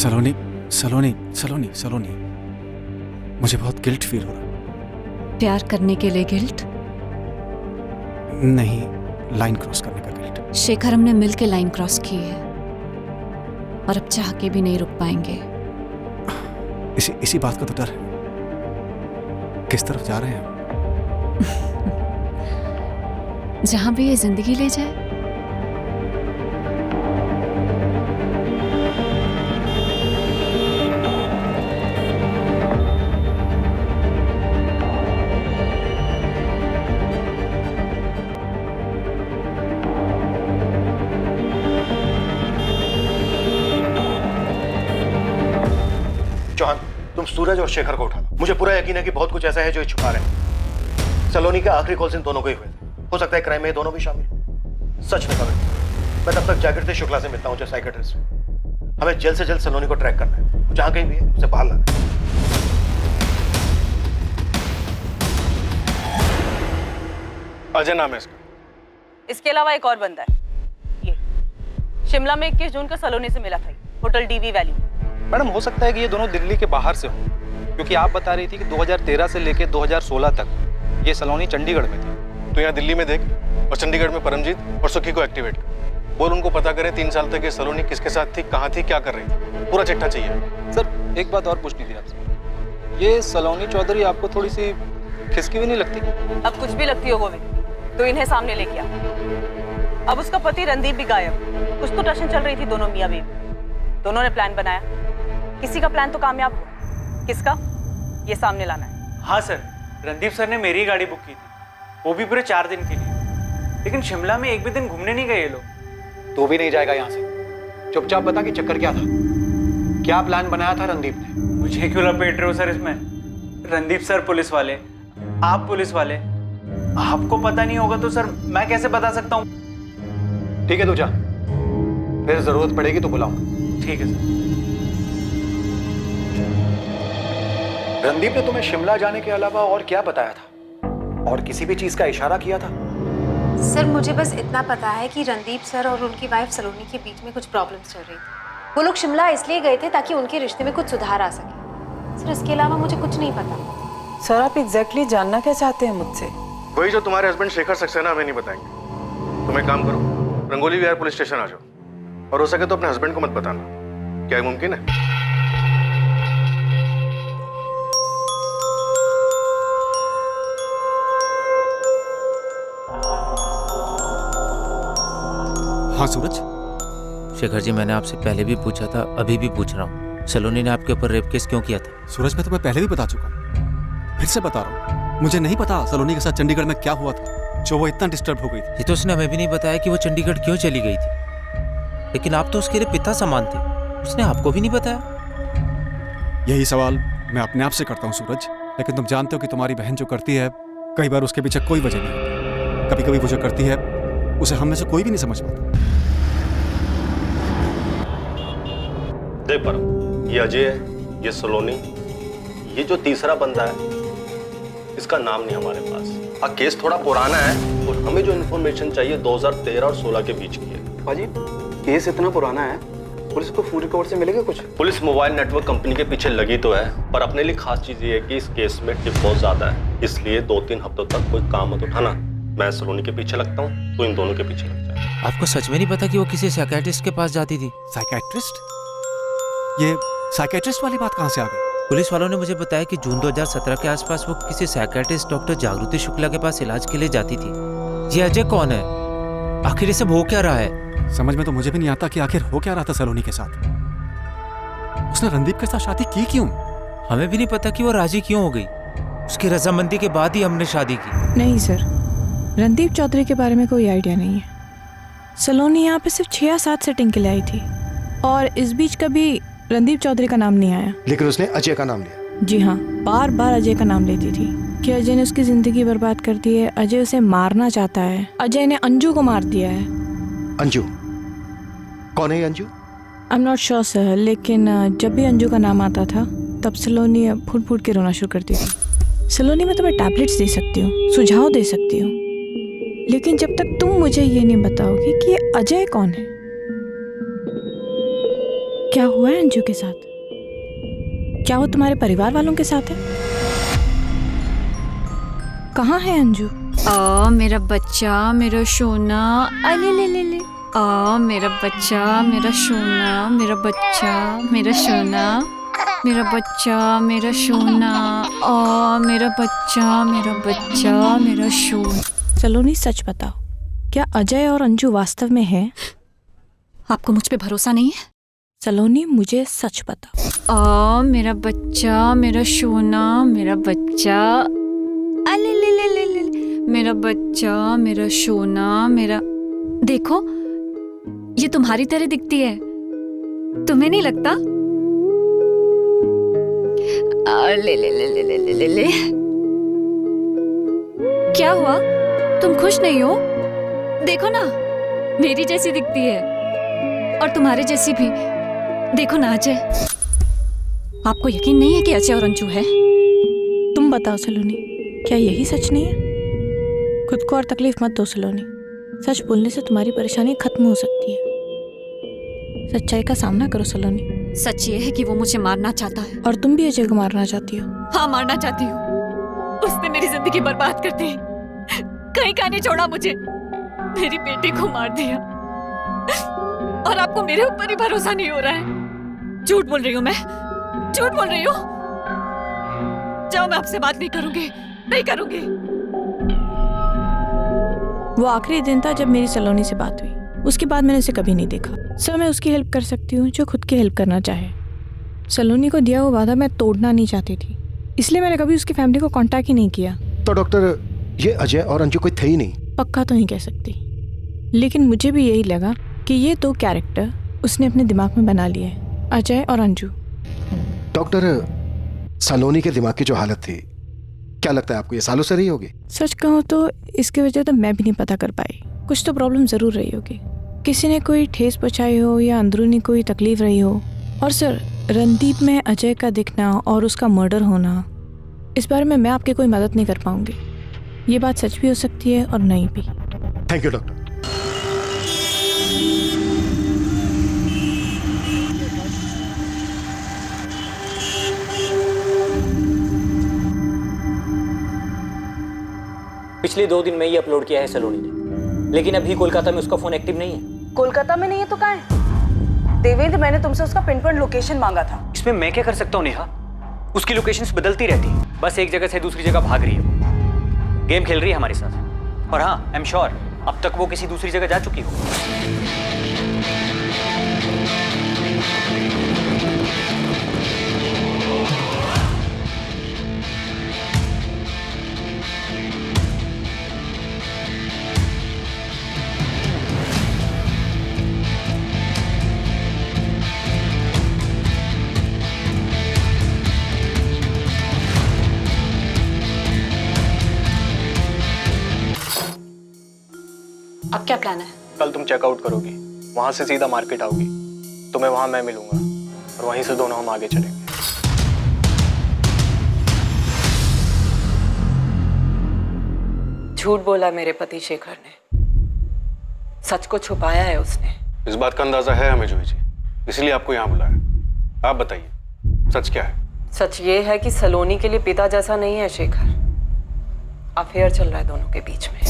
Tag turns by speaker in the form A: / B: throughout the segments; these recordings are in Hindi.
A: सलोनी सलोनी सलोनी सलोनी, मुझे बहुत गिल्ट फील हो रहा।
B: प्यार करने के लिए गिल्ट
A: नहीं, लाइन क्रॉस करने का गिल्ट।
B: शेखर, हमने मिल के लाइन क्रॉस की है और अब चाह के भी नहीं रुक पाएंगे।
A: इसी बात का तो डर है। किस तरफ जा रहे हैं हम?
B: जहां भी ये जिंदगी ले जाए।
C: चौहान, तुम सूरज और शेखर को उठाना। मुझे पूरा यकीन है कि बहुत कुछ ऐसा है जो ये छुपा रहे हैं। सलोनी के आखिरी कॉल्स इन दोनों को ही हुए थे। हो सकता है क्राइम में ये दोनों भी शामिल। सच में करें, मैं तब तक जागृति शुक्ला से मिलता हूँ, जो साइकेट्रिस्ट है। हमें जल्द से जल्द सलोनी को ट्रैक करना है। जहां कहीं भी है उसे बाहर लाना है।
D: अजय नाम है इसका।
E: इसके अलावा एक और बंदा है, ये शिमला में 21 जून को सलोनी से मिला था, होटल डीवी वैली।
D: मैडम, हो सकता है कि ये दोनों दिल्ली के बाहर से हों, क्योंकि आप बता रही थी कि 2013 से लेकर 2016 तक ये सलोनी चंडीगढ़ में थी। तो यहाँ दिल्ली में देख और चंडीगढ़ में परमजीत और सुखी को एक्टिवेट कर। बोल उनको पता करें 3 साल तक ये सलोनी किसके साथ थी, कहाँ थी, क्या कर रही थी। पूरा चिट्ठा चाहिए।
F: सर, एक बात और पूछनी थी आपसे। ये सलोनी चौधरी आपको थोड़ी सी खिसकी भी नहीं लगती?
E: अब कुछ भी लगती हो गोविंद, तो इन्हें सामने लेके आ। अब उसका पति रणदीप भी गायब। कुछ तो टशन चल रही थी दोनों मियां बीवी। दोनों ने प्लान बनाया, किसी का प्लान तो कामयाब हो, किसका ये सामने लाना है।
G: हाँ सर, रणदीप सर ने मेरी गाड़ी बुक की थी, वो भी पूरे 4 दिन के लिए। लेकिन शिमला में एक भी दिन घूमने नहीं गए ये लोग।
C: तू भी नहीं जाएगा यहाँ से। चुपचाप बता कि चक्कर क्या था, क्या प्लान बनाया था रणदीप ने?
G: मुझे क्यों लपेट रहे हो सर इसमें? रणदीप सर पुलिस वाले, आप पुलिस वाले, आपको पता नहीं होगा तो सर मैं कैसे बता सकता हूँ?
C: ठीक है, तू जा, फिर जरूरत पड़ेगी तो बुलाऊंगा।
G: ठीक है सर।
C: रणदीप ने तुम्हें शिमला जाने के अलावा और क्या बताया था, और किसी भी चीज का इशारा किया था?
H: सर, मुझे बस इतना पता है कि रणदीप सर और उनकी वाइफ सलोनी के बीच में कुछ प्रॉब्लम्स चल रही थी। वो लोग शिमला इसलिए गए थे ताकि उनके रिश्ते में कुछ सुधार आ सके। सर, इसके अलावा मुझे कुछ नहीं पता।
I: सर, आप एग्जैक्टली जानना क्या चाहते हैं मुझसे?
D: वही जो तुम्हारे हस्बैंड शेखर सक्सेना हमें नहीं बताएंगे। तुम एक काम करो, रंगोली विहार पुलिस स्टेशन आ जाओ, और हो सके तो अपने हस्बैंड को मत बताना। क्या ये मुमकिन है?
A: हाँ सूरज।
J: शेखर जी, मैंने आपसे पहले भी पूछा था, अभी भी पूछ रहा हूँ, सलोनी ने आपके ऊपर रेप केस क्यों किया था?
A: सूरज, मैं तुम्हें पहले भी बता चुका हूँ, फिर से बता रहा हूँ। मुझे नहीं पता सलोनी के साथ चंडीगढ़ में क्या हुआ था जो वो इतना डिस्टर्ब हो गई थी।
J: ये तो उसने हमें भी नहीं बताया कि वो चंडीगढ़ क्यों चली गई थी। लेकिन आप तो उसके लिए पिता समान थे, उसने आपको भी नहीं बताया।
A: यही सवाल मैं अपने आप से करता हूँ सूरज, लेकिन तुम जानते हो कि तुम्हारी बहन जो करती है, कई बार उसके पीछे कोई वजह नहीं होती। कभी कभी वो जो करती है उसे हम में से कोई भी नहीं समझ पाता।
C: देख पर, ये अजय है, ये सलोनी, ये जो तीसरा बंदा है, इसका नाम नहीं हमारे पास। हाँ, केस थोड़ा पुराना है और हमें जो इन्फॉर्मेशन चाहिए 2013 और 16 के बीच की है।
F: पाजी, केस इतना पुराना है, पुलिस को फुल रिकॉर्ड से मिलेगा कुछ?
C: पुलिस मोबाइल नेटवर्क कंपनी के पीछे लगी तो है, पर अपने लिए खास चीज ये है कि इस केस में टिप बहुत ज्यादा है, इसलिए 2-3 हफ्तों तक कोई काम मत उठाना। मैं सलोनी के पीछे लगता हूँ, तो इन दोनों के पीछे लग जाए।
J: आपको सच में नहीं पता कि वो किसी साइकियाट्रिस्ट के पास जाती थी?
A: साइकियाट्रिस्ट? ये साइकियाट्रिस्ट वाली बात कहाँ से आ गई?
J: पुलिस वालों ने मुझे बताया कि जून 2017 के आसपास वो किसी साइकियाट्रिस्ट डॉक्टर जागृति शुक्ला के पास इलाज के लिए जाती थी। ये अजय कौन है? आखिर ये सब हो क्या रहा है?
A: समझ में तो मुझे भी नहीं आता कि आखिर हो क्या रहा था सलोनी के साथ। उसने रणदीप के साथ शादी की क्यों?
J: हमें भी नहीं पता कि वो राजी क्यों हो गई। उसकी रजामंदी के बाद ही हमने शादी की।
K: नहीं सर, रणदीप चौधरी के बारे में कोई आइडिया नहीं है। सलोनी यहाँ पे सिर्फ 6 या 7 सेटिंग के लिए आई थी, और इस बीच कभी रणदीप चौधरी का नाम नहीं आया।
C: लेकिन उसने अजय का नाम लिया।
K: जी हाँ, बार बार अजय का नाम लेती थी कि अजय ने उसकी जिंदगी बर्बाद कर दी है, अजय उसे मारना चाहता है, अजय ने अंजू को मार दिया है।
C: अंजू? कौन है ये Anju?
K: I am not sure sir, लेकिन जब भी अंजू का नाम आता था तब सलोनी फूट फूट के रोना शुरू करती थी। सलोनी, मैं तुम्हें टैबलेट्स दे सकती हूँ, सुझाव दे सकती हूँ, लेकिन जब तक तुम मुझे ये नहीं बताओगे कि ये अजय कौन है, क्या हुआ है अंजू के साथ? क्या वो तुम्हारे परिवार वालों के साथ है? कहाँ है अंजू?
B: मेरा बच्चा, मेरा सोना, अले ले ले ले। मेरा बच्चा, मेरा सोना, मेरा बच्चा, मेरा सोना, मेरा बच्चा, मेरा सोना, मेरा बच्चा, मेरा बच्चा, मेरा सोना।
K: सलोनी सच बताओ, क्या अजय और अंजू वास्तव में हैं?
B: आपको मुझ पे भरोसा नहीं है?
K: सलोनी मुझे सच बताओ।
B: मेरा बच्चा, मेरा सोना, मेरा बच्चा, अले ले ले ले ले। मेरा बच्चा, मेरा सोना, मेरा। देखो, ये तुम्हारी तरह दिखती है, तुम्हें नहीं लगता? ले ले ले ले ले ले ले ले। क्या हुआ? तुम खुश नहीं हो? देखो ना, मेरी जैसी दिखती है और तुम्हारे जैसी भी। देखो ना अजय, आपको यकीन नहीं है कि अजय और अंजू है?
K: तुम बताओ सलोनी, क्या यही सच नहीं है? खुद को और तकलीफ मत दो सलोनी। सच बोलने से तुम्हारी परेशानी खत्म हो सकती है। सच्चाई का सामना करो सलोनी।
B: सच ये है कि वो मुझे मारना चाहता है।
K: और तुम भी अजय को मारना चाहती हो?
B: हाँ, मारना चाहती हूँ। उसने मेरी जिंदगी बर्बाद कर दी, कहीं का नहीं छोड़ा मुझे, मेरी बेटी को मार दिया। और आपको मेरे ऊपर ही भरोसा नहीं हो रहा है? झूठ बोल रही हूँ मैं, झूठ बोल रही हूँ। जाओ, मैं आपसे बात नहीं करूंगी, नहीं करूंगी।
K: वो आखिरी दिन था जब मेरी सलोनी से बात हुई, उसके बाद मैंने उसे कभी नहीं देखा। सर, मैं उसकी हेल्प कर सकती हूँ जो खुद की हेल्प करना चाहे। सलोनी को दिया हुआ वादा मैं तोड़ना नहीं चाहती थी, इसलिए मैंने कभी उसकी फैमिली को कांटेक्ट ही नहीं किया।
C: तो डॉक्टर, ये अजय और अंजू कोई थे ही नहीं?
K: पक्का तो नहीं कह सकती, लेकिन मुझे भी यही लगा कि ये दो कैरेक्टर उसने अपने दिमाग में बना लिए हैं, अजय और अंजू।
C: डॉक्टर, सलोनी के दिमाग की जो हालत थी, क्या लगता है आपको ये सालों से रही होगी?
K: सच कहूँ तो इसकी वजह तो मैं भी नहीं पता कर पाई। कुछ तो प्रॉब्लम ज़रूर रही होगी, किसी ने कोई ठेस पहुँचाई हो या अंदरूनी कोई तकलीफ रही हो। और सर, रणदीप में अजय का दिखना और उसका मर्डर होना, इस बारे में मैं आपकी कोई मदद नहीं कर पाऊंगी। ये बात सच भी हो सकती है और नहीं भी।
C: Thank you doctor.
L: पिछले 2 दिन में ही अपलोड किया है सलोनी ने, लेकिन अभी कोलकाता में उसका फोन एक्टिव नहीं है।
E: कोलकाता में नहीं है तो कहाँ है? देवेंद्र, मैंने तुमसे उसका पिन पॉइंट लोकेशन मांगा था।
L: इसमें मैं क्या कर सकता हूँ नेहा? उसकी लोकेशंस बदलती रहती है, बस एक जगह से दूसरी जगह भाग रही है वो। गेम खेल रही है हमारे साथ। और हाँ, आई एम श्योर अब तक वो किसी दूसरी जगह जा चुकी हो।
E: अब क्या प्लान है?
D: कल तुम चेकआउट करोगी, वहां से सीधा मार्केट आओगी, तुम्हें वहां मैं मिलूंगा और वहीं से दोनों हम आगे चलेंगे।
I: झूठ बोला मेरे पति शेखर ने, सच को छुपाया है उसने।
F: इस बात का अंदाजा है हमें जूही जी, इसलिए आपको यहाँ बुलाया। आप बताइए, सच क्या है?
I: सच ये है कि सलोनी के लिए पिता जैसा नहीं है शेखर। अफेयर चल रहा है दोनों के बीच में।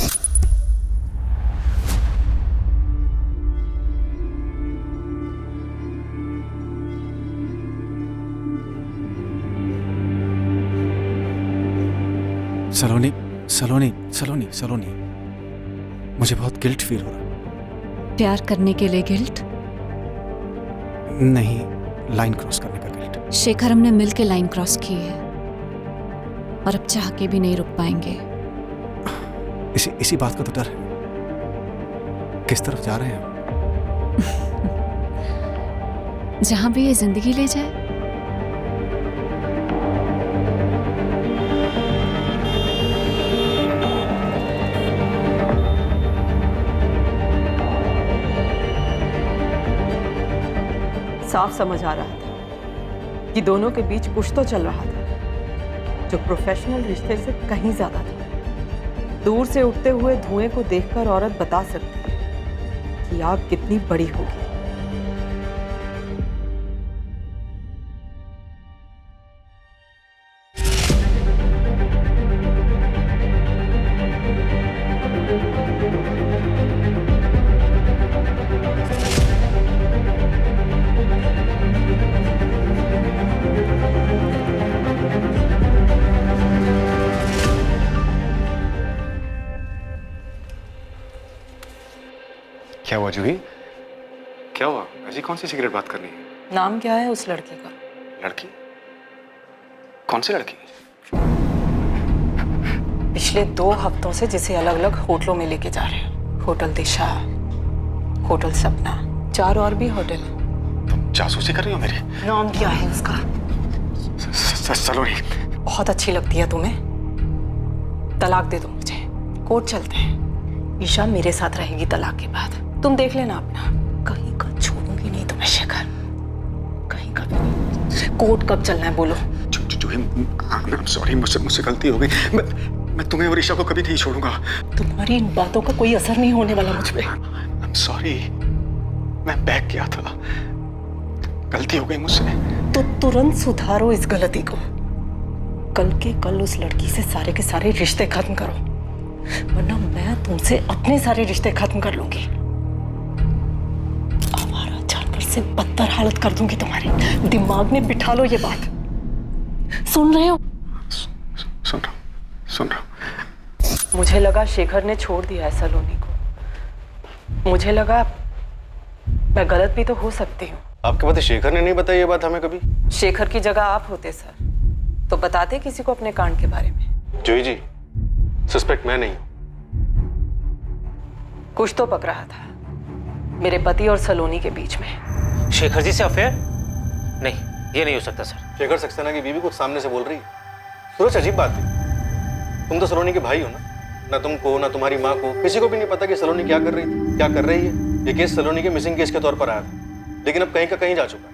A: सलोनी, सलोनी, सलोनी, सलोनी, मुझे बहुत गिल्ट फील हो रहा।
B: प्यार करने के लिए गिल्ट
A: नहीं, लाइन क्रॉस करने का गिल्ट।
B: शेखर, हमने मिल के लाइन क्रॉस की है और अब चाह के भी नहीं रुक पाएंगे।
A: इसी बात का तो डर है। किस तरफ जा रहे हैं हम?
B: जहां भी ये जिंदगी ले जाए।
I: साफ समझ आ रहा था कि दोनों के बीच कुछ तो चल रहा था जो प्रोफेशनल रिश्ते से कहीं ज्यादा था। दूर से उठते हुए धुएं को देखकर औरत बता सकती है कि आग कितनी बड़ी होगी।
A: क्या हुआ जूही? क्या हुआ? ऐसी कौन सी सिगरेट बात करनी है?
E: नाम क्या है उस लड़की का?
A: लड़की? कौन सी लड़की?
E: पिछले 2 हफ्तों से जिसे अलग अलग होटलों में लेके जा रहे हैं। होटल दिशा, होटल सपना, 4 और भी होटल हैं।
A: तुम जासूसी कर रही हो मेरी?
E: नाम क्या है उसका?
A: सलोनी।
E: बहुत अच्छी लगती है तुम्हें? तलाक दे दो मुझे, कोर्ट चलते हैं। ईशा मेरे साथ रहेगी तलाक के बाद। तुम देख लेना अपना। कहीं का छोड़ूंगी नहीं तुम्हें शेखर, कहीं का भी नहीं। कोर्ट कब चलना है बोलो?
A: सॉरी, मुझसे गलती हो गई। मैं तुम्हें और ईशा को कभी नहीं छोड़ूंगा।
E: तुम्हारी इन बातों का कोई असर नहीं होने वाला मुझ पे।
A: सॉरी, मैं बहक गया था, गलती हो गई मुझसे।
E: तो तुरंत सुधारो इस गलती को। कल के कल उस लड़की से सारे के सारे रिश्ते खत्म करो, वरना मैं तुमसे अपने सारे रिश्ते खत्म कर लूंगी। आवारा जानवर से बदतर हालत कर दूंगी तुम्हारी। दिमाग में बिठा लो ये बात। सुन रहे हो?
A: सुन रहा हूं।
E: मुझे लगा शेखर ने छोड़ दिया है सलोनी को। मुझे लगा मैं गलत भी तो हो सकती हूँ।
C: आपके पति शेखर ने नहीं बताई ये बात हमें कभी?
E: शेखर की जगह आप होते सर तो बताते किसी को अपने कांड के बारे में।
C: जूही जी, सस्पेक्ट मैं नहीं हूं।
E: कुछ तो पक रहा था मेरे पति और सलोनी के बीच में।
J: शेखर जी से अफेयर? नहीं, ये नहीं हो सकता सर।
C: शेखर सक्सेना की बीवी कुछ सामने से बोल रही है। सूरज, अजीब बात है, तुम तो सलोनी के भाई हो ना तुमको ना तुम्हारी माँ को किसी को भी नहीं पता कि सलोनी क्या कर रही थी, क्या कर रही है। ये केस सलोनी के मिसिंग केस के तौर पर आया था, लेकिन अब कहीं का कहीं जा चुका है।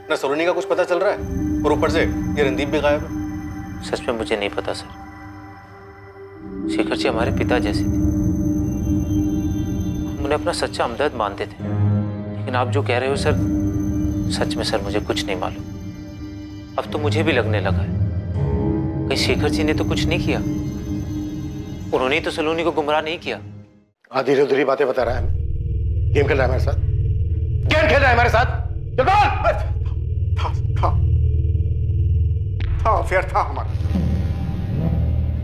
C: ना सलोनी का कुछ पता चल रहा है और ऊपर से ये रणदीप भी गायब है।
J: सच में मुझे नहीं पता सर। शेखर जी हमारे पिता जैसे थे, हम उन्हें अपना सच्चा हमदर्द मानते थे। लेकिन आप जो कह रहे हो सर, सच में सर मुझे कुछ नहीं मालूम। अब तो मुझे भी लगने लगा है कहीं शेखर जी ने तो कुछ नहीं किया। उन्होंने तो सलोनी को गुमराह नहीं किया।
C: आधी अधूरी बातें बता रहा है हमें। गेम खेल रहा है हमारे साथ, गेम खेल रहा है हमारे साथ।
A: था अफेयर था हमारा,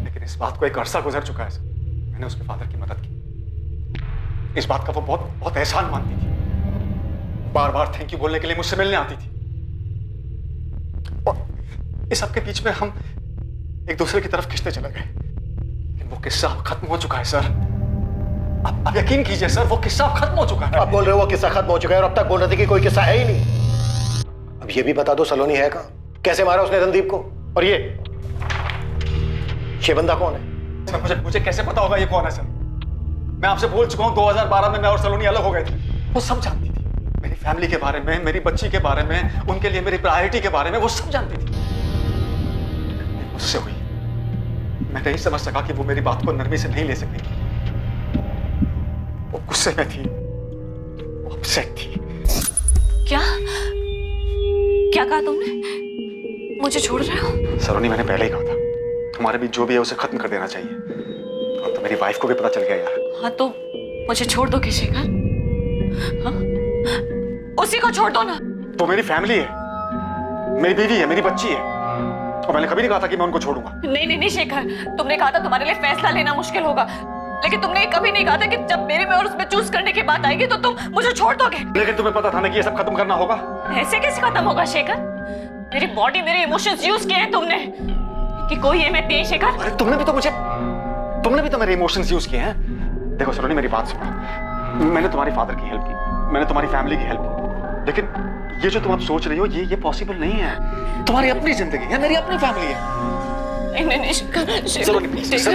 A: लेकिन इस बात को एक अरसा गुजर चुका है सर। मैंने उसके फादर की मदद की। इस बात का वो बहुत बहुत एहसान मानती थी। बार बार थैंक यू बोलने के लिए मुझसे मिलने आती थी। और इस सब के बीच में हम एक दूसरे की तरफ खिंचते चले गए। लेकिन वो किस्सा अब खत्म हो चुका है सर। अब यकीन कीजिए सर, वो किस्सा अब खत्म हो चुका है।
C: आप बोल रहे हो वो किस्सा खत्म हो चुका है और अब तक बोल रहे थे कि कोई किस्सा है ही नहीं। अब ये भी बता दो सलोनी है कहाँ? कैसे मारा उसने रणदीप को? और ये बंदा कौन है?
A: सर मुझे कैसे पता होगा ये कौन है सर? मैं आपसे बोल चुका हूँ 2012 में मैं और सलोनी अलग हो गए थे। वो सब जानती थी, मेरी फैमिली के बारे में, मेरी बच्ची के बारे में, उनके लिए मेरी प्रायोरिटी के बारे में वो सब जानती थी। मुझसे हुई, मैं नहीं समझ सका कि वो मेरी बात को नरमी से नहीं ले सकेगी। वो गुस्से में थी, वो अपसेट थी।
B: क्या क्या कहा तुमने? मुझे छोड़ रहे हो?
A: सलोनी, मैंने पहले ही कहा था तुम्हारे बीच जो भी है उसे खत्म कर देना चाहिए। और तो मेरी वाइफ को भी पता चल गया यार।
B: हाँ तो मुझे छोड़ दो कि शेखर? हाँ? उसी को छोड़ दो ना।
A: वो मेरी फैमिली है, मेरी बीवी है, मेरी बच्ची है, और मैंने कभी नहीं कहा था कि मैं उनको छोड़ूंगा।
B: नहीं शेखर, तुमने कहा था तुम्हारे लिए फैसला लेना मुश्किल होगा, लेकिन तुमने कभी नहीं कहा था कि जब मेरे में और उसमें चूज करने की बात आएगी तो तुम मुझे छोड़ दोगे।
A: लेकिन तुम्हें पता था ना कि ये सब खत्म करना होगा।
B: ऐसे कैसे खत्म होगा शेखर? मेरी बॉडी, मेरे इमोशंस यूज किए हैं तुमने कि कोई अहमियत नहीं है शेखर।
A: अरे तुमने भी तो मेरे इमोशंस यूज किए हैं। देखो सलोनी, मेरी बात सुनो। मैंने तुम्हारी फादर की हेल्प की, मैंने तुम्हारी फैमिली की हेल्प की, लेकिन ये जो तुम अब सोच रही हो ये पॉसिबल नहीं है। तुम्हारी अपनी जिंदगी है, मेरी अपनी फैमिली है।
B: नहीं शेखर,
A: सलोनी प्लीज,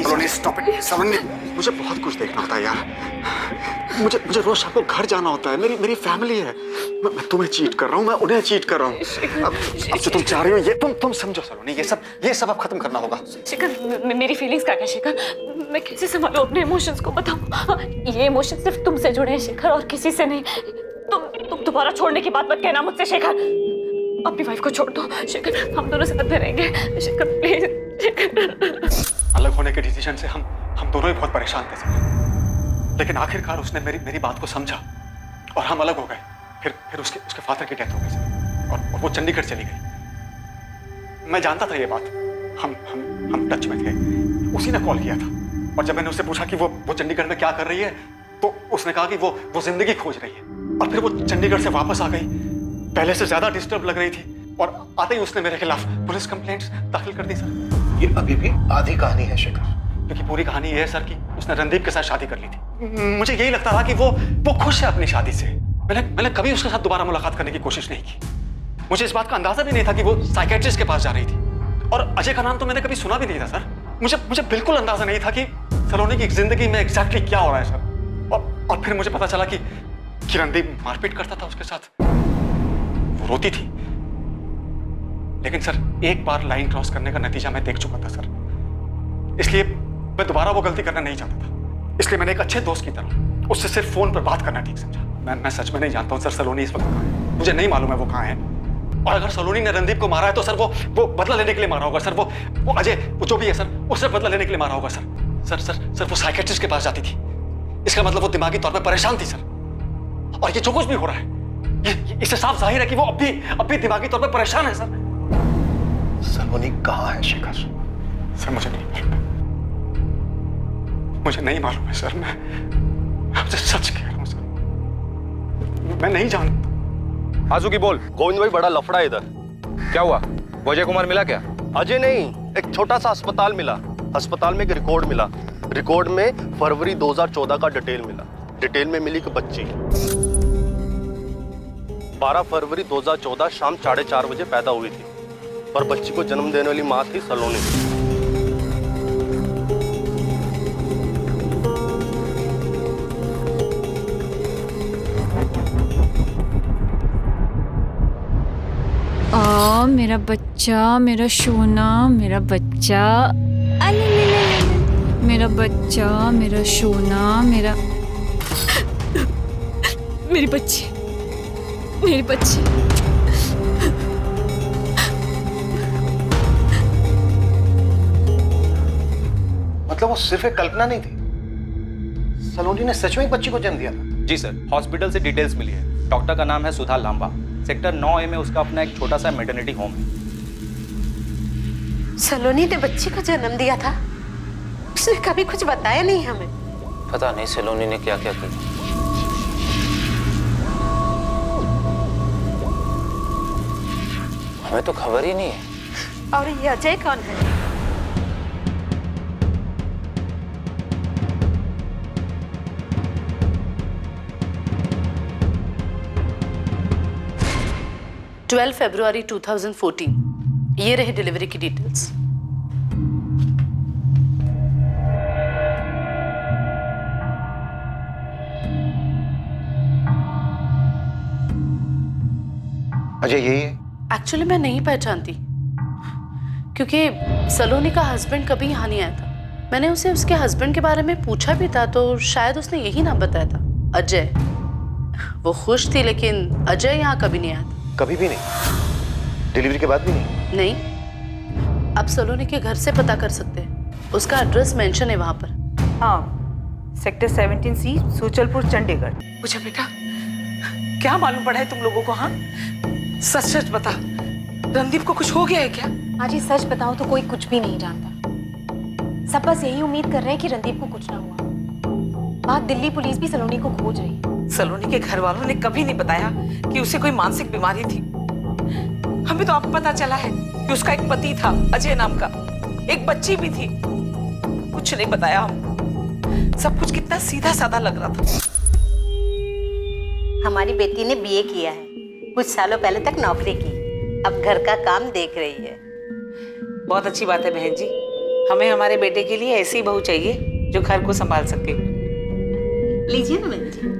B: सलोनी
A: स्टॉप इट। सलोनी, मुझे बहुत कुछ देखना होता है यार। मुझे रोज शाम को घर जाना होता है, मेरी फैमिली है। मैं तुम्हें चीट कर रहा हूँ, मैं उन्हें चीट कर रहा हूँ। अब जो तुम चाह रही हो ये तुम समझो सलोनी, ये सब अब खत्म करना होगा।
B: शेखर, मेरी फीलिंग्स का क्या शेखर? मैं कैसे संभालूं अपने इमोशंस को? बताओ। ये इमोशंस सिर्फ तुमसे जुड़े हैं शेखर, और किसी से नहीं। तुम दोबारा छोड़ने की बात मत कहना मुझसे शेखर। अपनी वाइफ को छोड़ दो शेखर, हम दोनों साथ में रहेंगे शेखर, प्लीज शेखर।
A: अलग होने के डिसीजन से हम दोनों ही बहुत परेशान थे सर। लेकिन आखिरकार उसने मेरी बात को समझा और हम अलग हो गए। फिर उसके फादर की डेथ हो गई सर, और वो चंडीगढ़ चली गई। मैं जानता था ये बात, हम टच में थे। उसी ने कॉल किया था, और जब मैंने उससे पूछा कि वो चंडीगढ़ में क्या कर रही है, तो उसने कहा कि वो जिंदगी खोज रही है, और फिर वो चंडीगढ़ से वापस आ गई, पहले से ज्यादा डिस्टर्ब लग रही थी, और आते ही उसने मेरे खिलाफ पुलिस कंप्लेंट्स दाखिल कर दी सर।
C: ये अभी भी आधी कहानी है शेखर,
A: क्योंकि पूरी कहानी ये है सर कि उसने रणदीप के साथ शादी कर ली थी। मुझे यही लगता था कि वो खुश है अपनी शादी से। मैंने कभी उसके साथ दोबारा मुलाकात करने की कोशिश नहीं की। मुझे इस बात का अंदाजा भी नहीं था कि वो साइकेट्रिस्ट के पास जा रही थी, और अजय का नाम तो मैंने कभी सुना भी नहीं था सर। मुझे बिल्कुल अंदाजा नहीं था कि सलोनी की जिंदगी में एग्जैक्टली क्या हो रहा है सर। और फिर मुझे पता चला कि रणदीप मारपीट करता था उसके साथ, वो रोती थी। लेकिन सर एक बार लाइन क्रॉस करने का नतीजा मैं देख चुका था सर, इसलिए मैं दोबारा वो गलती करना नहीं चाहता था। इसलिए मैंने एक अच्छे दोस्त की तरह उससे सिर्फ फोन पर बात करना ठीक समझा। मैं सच में नहीं जानता हूँ सर सलोनी इस वक्त कहाँ है, मुझे नहीं मालूम है वो कहाँ है। और अगर सलोनी ने रणदीप को मारा है तो सर वो बदला लेने के लिए मारा होगा सर। वो अजय, वो जो भी है सर, उससे बदला लेने के लिए मारा होगा सर। वो साइकेट्रिस्ट के पास जाती थी, इसका मतलब वो दिमागी तौर पर परेशान थी सर। और ये जो कुछ भी हो रहा है, इससे साफ जाहिर है कि वो अब भी दिमागी तौर पर परेशान है सर।
C: सलोनी कहाँ है शेखर?
A: सर मुझे नहीं मालूम, मुझे नहीं मालूम है सर। मैं आपसे सच कह रहा हूँ सर, मैं नहीं जानता।
D: आजू की बोल।
C: गोविंद भाई, बड़ा लफड़ा है इधर।
D: क्या हुआ? वो अजय कुमार मिला क्या?
C: अजय नहीं, एक छोटा सा अस्पताल मिला। अस्पताल में एक रिकॉर्ड मिला। रिकॉर्ड में फरवरी 2014 का डिटेल मिला। डिटेल में मिली कि बच्ची 12 फरवरी 2014 शाम 4:30 बजे पैदा हुई थी, और बच्ची को जन्म देने वाली माँ थी सलोनी।
K: मेरा बच्चा, मेरा सोना, मेरा बच्चा, मेरा बच्चा, मेरा सोना, मेरी बच्ची, मेरी बच्ची।
C: मतलब वो सिर्फ एक कल्पना नहीं थी, सलोनी ने सच में एक बच्ची को जन्म दिया था।
D: जी सर, हॉस्पिटल से डिटेल्स मिली है। डॉक्टर का नाम है सुधा लांबा। सेक्टर 9A में उसका अपना एक छोटा सा मैटरनिटी होम है।
H: सलोनी ने बच्ची को जन्म दिया था? उसने कभी कुछ बताया नहीं हमें।
J: पता नहीं सलोनी ने क्या क्या किया। हमें तो खबर ही नहीं है।
H: और ये अजय कौन है?
M: फरवरी 2014। ये रहे डिलीवरी की डिटेल्स।
C: अजय यही है?
M: एक्चुअली मैं नहीं पहचानती, क्योंकि सलोनी का हस्बैंड कभी यहाँ नहीं आया था। मैंने उसे उसके हस्बैंड के बारे में पूछा भी था, तो शायद उसने यही नाम बताया था, अजय। वो खुश थी, लेकिन अजय यहाँ कभी नहीं आया था।
C: कभी भी नहीं? डिलीवरी के बाद भी नहीं?
M: नहीं। आप सलोनी के घर से पता कर सकते हैं, उसका एड्रेस मेंशन है वहां पर।
E: हाँ, सेक्टर 17C, सूचलपुर, चंडीगढ़।
N: मुझे बेटा क्या मालूम पड़ा है तुम लोगों को? हाँ, सच सच बता, रणदीप को कुछ हो गया है क्या?
H: हाँ जी, सच बताऊं तो कोई कुछ भी नहीं जानता। सब बस यही उम्मीद कर रहे हैं कि रणदीप को कुछ ना हुआ। वहाँ दिल्ली पुलिस भी सलोनी को खोज रही है।
N: सलोनी के घर वालों ने कभी नहीं बताया कि उसे कोई मानसिक बीमारी थी। हमें तो अब पता चला है कि उसका एक पति था, अजय नाम का, एक बच्ची भी थी। कुछ नहीं बताया हमको। सब कुछ कितना सीधा साधा लग रहा था।
O: हमारी बेटी ने BA किया है, कुछ सालों पहले तक नौकरी की, अब घर का काम देख रही है।
N: बहुत अच्छी बात है बहन जी। हमें हमारे बेटे के लिए ऐसी बहू चाहिए जो घर को संभाल सके।
O: लीजिए ना बहन जी।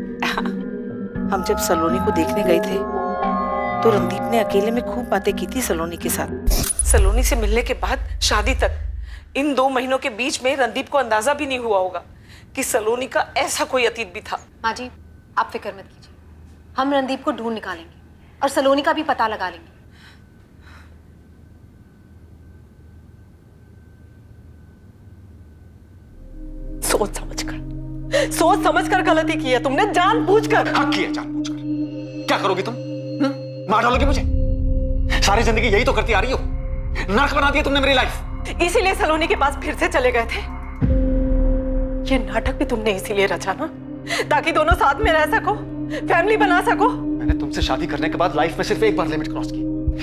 N: हम जब सलोनी को देखने गए थे तो रणदीप ने अकेले में खूब बातें की थी सलोनी के साथ। सलोनी से मिलने के बाद शादी तक इन 2 महीनों के बीच में रणदीप को अंदाजा भी नहीं हुआ होगा कि सलोनी का ऐसा कोई अतीत भी था।
H: माँ जी, आप फिक्र मत कीजिए, हम रणदीप को ढूंढ निकालेंगे और सलोनी का भी पता लगा लेंगे।
N: सोच समझ कर गलती की है तुमने, जानबूझकर।
A: हाँ किया जानबूझकर। क्या करोगी तुम? मार डालोगी मुझे? सारी जिंदगी यही तो करती आ रही हो, नर्क बना दिया तुमने मेरी लाइफ।
N: इसीलिए सलोनी के पास फिर से चले गए थे। ये नाटक भी तुमने इसीलिए रचा ना,
I: ताकि दोनों साथ में रह सको, फैमिली बना सको।
A: मैंने तुमसे शादी करने के बाद लाइफ में सिर्फ एक बार लिमिट क्रॉस की,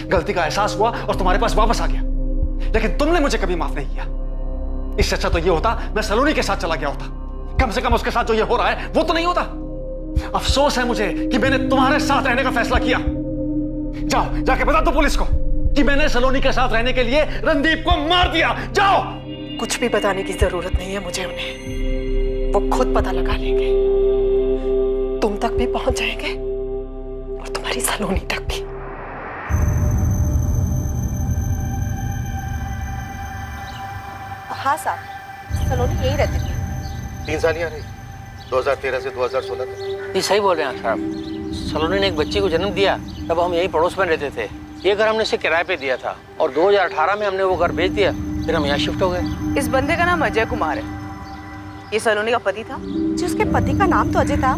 A: गलती का एहसास हुआ और तुम्हारे पास वापस आ गया, लेकिन तुमने मुझे कभी माफ नहीं किया। इससे अच्छा तो ये होता मैं सलोनी के साथ चला गया होता, कम से कम उसके साथ जो ये हो रहा है वो तो नहीं होता। अफसोस है मुझे कि मैंने तुम्हारे साथ रहने का फैसला किया। जाओ जाके बता दो पुलिस को कि मैंने सलोनी के साथ रहने के लिए रणदीप को मार दिया। जाओ।
I: कुछ भी बताने की जरूरत नहीं है मुझे उन्हें, वो खुद पता लगा लेंगे। तुम तक भी पहुंच जाएंगे और तुम्हारी सलोनी तक भी।
O: हाँ साहब, सलोनी यही रहती थी।
C: 3 साल यहाँ रही, 2013 से 2016 तक।
P: ये सही बोल रहे हैं साहब। सलोनी ने एक बच्ची को जन्म दिया, तब हम यही पड़ोस में रहते थे। ये घर हमने इसे किराए पे दिया था और 2018 में हमने वो घर बेच दिया, फिर हम यहाँ शिफ्ट हो गए।
E: इस बंदे का नाम अजय कुमार है। ये सलोनी का पति था।
O: जी उसके पति का नाम तो अजय था,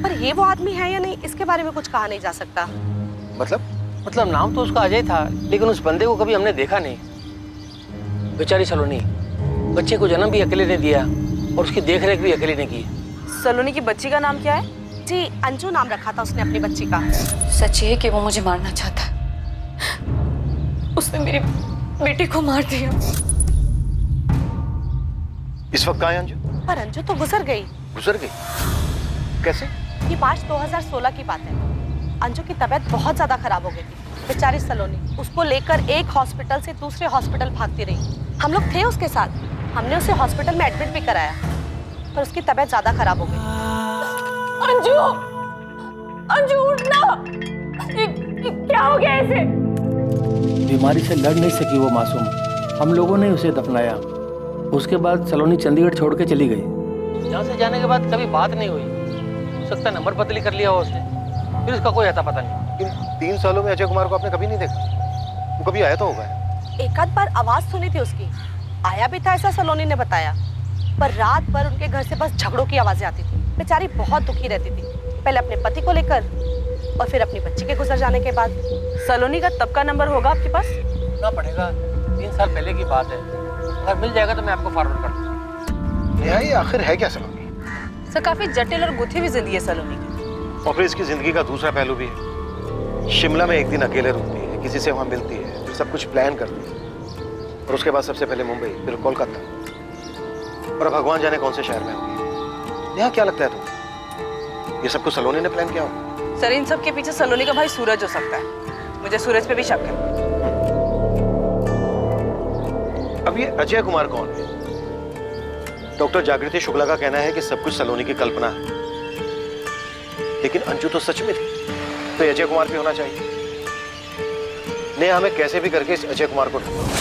O: पर ये वो आदमी है या नहीं इसके बारे में कुछ कहा नहीं जा सकता।
P: मतलब नाम तो उसका अजय था, लेकिन उस बंदे को कभी हमने देखा नहीं। बेचारी सलोनी बच्चे को जन्म भी अकेले ने दिया और उसकी देखरेख भी अकेले ने की।
E: सलोनी की बच्ची का नाम क्या है?
O: जी अंजू नाम रखा था उसने अपनी बच्ची का।
B: सच ये है कि वो मुझे मारना चाहता, उसने मेरी बेटी को मार दिया।
C: इस वक्त कहाँ है अंजू?
O: पर अंजू तो गुजर गई।
C: गुजर गई? कैसे?
O: ये मार्च 2016 की बात है। अंजू की तबीयत बहुत ज्यादा खराब हो गई थी। बेचारी सलोनी उसको लेकर एक हॉस्पिटल से दूसरे हॉस्पिटल भागती रही। हम लोग थे उसके साथ, हमने उसे हॉस्पिटल में एडमिट भी कराया, पर उसकी तबीयत ज्यादा खराब हो गई।
B: अंजू, अंजू उठना! क्या हो गया इसे?
P: बीमारी से लड़ नहीं सकी वो मासूम, हम लोगों ने उसे दफनाया। उसके बाद सलोनी चंडीगढ़ छोड़ के चली गई। यहाँ से जाने के बाद कभी बात नहीं हुई। हो सकता है नंबर बदली कर लिया हो उसने, फिर उसका कोई अता पता नहीं।
C: इन 3 सालों में अजय कुमार को आपने कभी नहीं देखा? वो कभी आया तो होगा।
O: एक आध बार आवाज सुनी थी उसकी, आया भी था ऐसा सलोनी ने बताया, पर रात भर उनके घर से बस झगड़ों की आवाजें आती थी। बेचारी बहुत दुखी रहती थी, पहले अपने पति को लेकर और फिर अपनी बच्ची के गुजर जाने के बाद।
E: सलोनी का तब का नंबर होगा आपके पास?
P: ना पड़ेगा, 3 साल पहले की बात है। अगर मिल जाएगा तो मैं आपको फॉरवर्ड कर दूंगा।
C: ये आखिर है क्या सलोनी?
E: सर काफी जटिल और गुथी हुई जिंदगी है सलोनी की।
C: और फिर इसकी जिंदगी का दूसरा पहलू भी है। शिमला में एक दिन अकेले रुकती है, किसी से वहां मिलती है, फिर सब कुछ प्लान करती है और उसके बाद सबसे पहले मुंबई, फिर कोलकाता और भगवान जाने कौन से शहर में होगी। यहाँ क्या लगता है तुम्हें? ये सब कुछ सलोनी ने प्लान किया हो?
E: सर इन सब के पीछे सलोनी का भाई सूरज हो सकता है। मुझे सूरज पे भी शक है।
C: अब ये अजय कुमार कौन है? डॉक्टर जागृति शुक्ला का कहना है कि सब कुछ सलोनी की कल्पना है, लेकिन अंजू तो सच में थी, तो ये अजय कुमार भी होना चाहिए। ने हमें कैसे भी करके इस अजय कुमार को ढूंढना।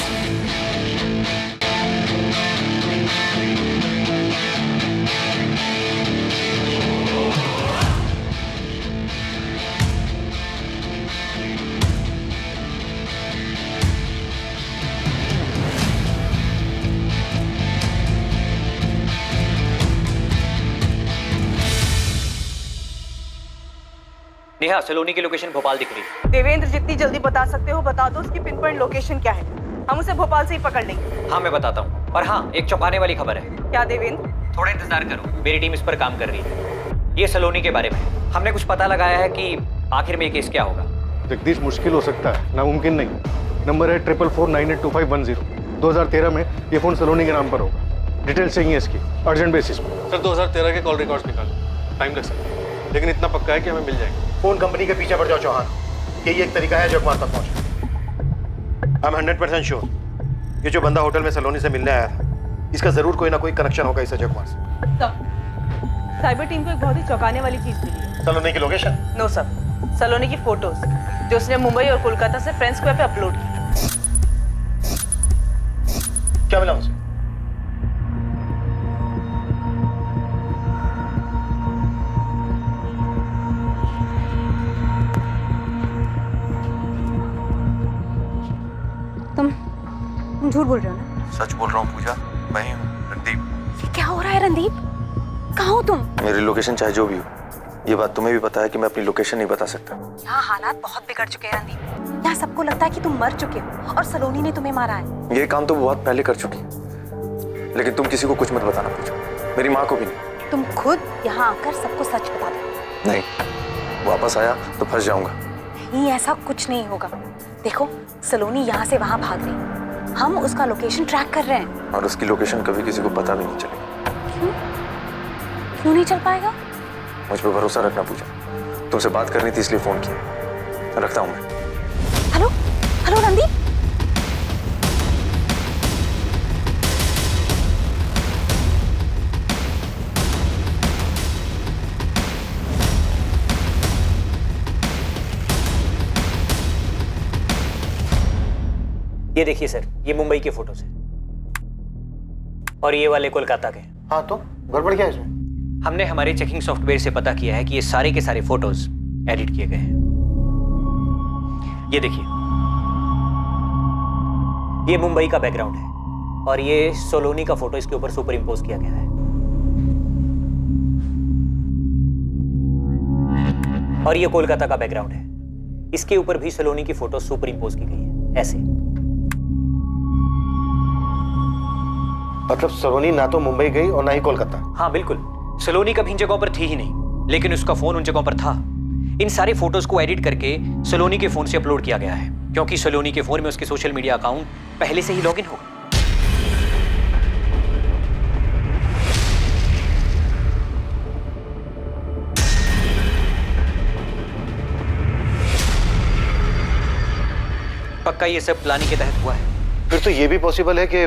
L: नेहा, सलोनी की लोकेशन भोपाल दिख रही है।
E: देवेंद्र जितनी जल्दी बता सकते हो बता दो, उसकी पिन पॉइंट लोकेशन क्या है। हम उसे भोपाल से ही पकड़ लेंगे।
L: हाँ मैं बताता हूँ। और हाँ, एक चौंकाने वाली खबर है।
E: क्या देवेंद्र?
L: थोड़ा इंतजार करो, मेरी टीम इस पर काम कर रही है। ये सलोनी के बारे में हमने कुछ पता लगाया है कि आखिर में ये केस क्या होगा।
D: जगदीश, मुश्किल हो सकता है, नामुमकिन नहीं। नंबर है 4449825110। 2013 में ये फोन सलोनी के नाम पर होगा। डिटेल चाहिए इसकी अर्जेंट बेसिस पर। सर 2013 के कॉल रिकॉर्ड्स निकालो, टाइम लग सकता है, लेकिन इतना पक्का है कि हमें मिल जाएंगे।
C: फोन कंपनी के पीछे पड़ जाओ चौहान, यही एक तरीका है अजय कुमार तक पहुंचने। आई एम 100% श्योर ये जो बंदा होटल में सलोनी से मिलने आया था, इसका जरूर कोई ना कोई कनेक्शन होगा इस अजय कुमार से।
E: साइबर टीम को एक बहुत ही चौंकाने वाली चीज मिली है।
C: सलोनी की लोकेशन?
E: नो सर, सलोनी की फोटोज जो उसने मुंबई और कोलकाता से फ्रेंड्स स्क्वायर पे अपलोड की।
C: क्या मिला उसे?
H: तुम झूठ बोल रहे हो ना?
Q: सच बोल रहा हूँ पूजा, मैं ही हूँ रणदीप।
H: क्या हो रहा है रणदीप? कहाँ हो तुम?
Q: मेरी लोकेशन चाहे जो भी हो, ये बात तुम्हें भी पता है कि मैं अपनी लोकेशन नहीं बता सकता।
H: यहाँ हालात बहुत बिगड़ चुके हैं रणदीप। यहाँ सबको लगता है कि तुम मर चुके हो और सलोनी ने तुम्हें मारा है।
Q: ये काम तो बहुत पहले कर चुकी, लेकिन तुम किसी को कुछ मत बताना पूजा, मेरी माँ को भी नहीं।
O: तुम खुद यहाँ आकर सबको सच बता दो।
Q: नहीं, वापस आया तो फंस जाऊंगा।
O: नहीं, ऐसा कुछ नहीं होगा। देखो, सलोनी यहाँ से वहाँ भाग रही, हम उसका लोकेशन ट्रैक कर रहे हैं।
Q: और उसकी लोकेशन कभी किसी को पता भी नहीं चलेगी।
O: क्यों? क्यों नहीं चल पाएगा?
Q: मुझ पर भरोसा रखना पूजा। तुमसे बात करनी थी इसलिए फोन किया। रखता हूँ मैं।
O: Hello, hello Randeep.
L: ये देखिए सर, ये मुंबई के फोटोज हैं और ये वाले कोलकाता के।
C: हाँ, तो गड़बड़ क्या है इसमें?
L: हमने हमारे चेकिंग सॉफ्टवेयर से पता किया है कि ये सारे के सारे फोटोज एडिट किए गए हैं। ये देखिए, ये मुंबई का बैकग्राउंड है और ये सोलोनी का फोटो इसके ऊपर सुपर इम्पोज किया गया है। और ये कोलकाता का बैकग्राउंड है, इसके ऊपर भी सोलोनी की फोटो सुपर इम्पोज की गई है, ऐसे।
C: मतलब सलोनी ना तो मुंबई गई और ना ही कोलकाता।
L: हाँ बिल्कुल, सलोनी कभी इन जगहों पर थी ही नहीं, लेकिन उसका फोन उन जगहों पर था। इन सारे फोटोज को एडिट करके सलोनी के फोन से अपलोड किया गया है, क्योंकि सलोनी के फोन में उसके सोशल मीडिया अकाउंट पहले से ही लॉगिन हो। पक्का ये सब प्लानिंग के तहत हुआ है।
C: फिर तो ये भी पॉसिबल है कि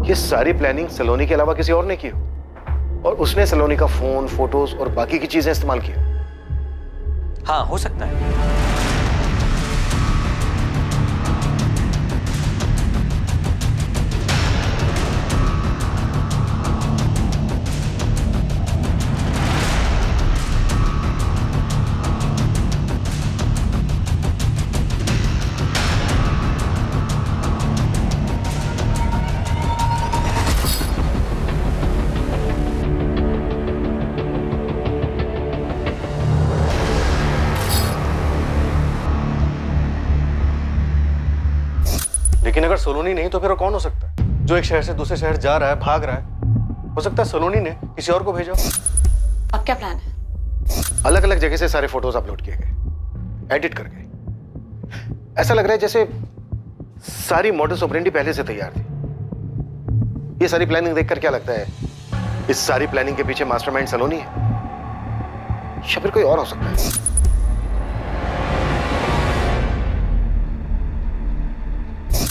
C: ये सारी प्लानिंग सलोनी के अलावा किसी और ने की हो और उसने सलोनी का फोन, फोटोज और बाकी की चीजें इस्तेमाल की।
L: हाँ, हो सकता है।
C: लेकिन अगर सलोनी नहीं तो फिर और कौन हो सकता है? जो एक शहर से दूसरे शहर जा रहा है, भाग रहा है। हो सकता है सलोनी ने किसी और को भेजा।
H: अब क्या प्लान है?
C: अलग अलग जगह से सारे फोटोज अपलोड किए गए, एडिट कर गए। ऐसा लग रहा है जैसे सारी मॉडल्स ऑपरेंडी पहले से तैयार थी। ये सारी प्लानिंग देखकर क्या लगता है, इस सारी प्लानिंग के पीछे मास्टरमाइंड सलोनी है या फिर कोई और हो सकता है?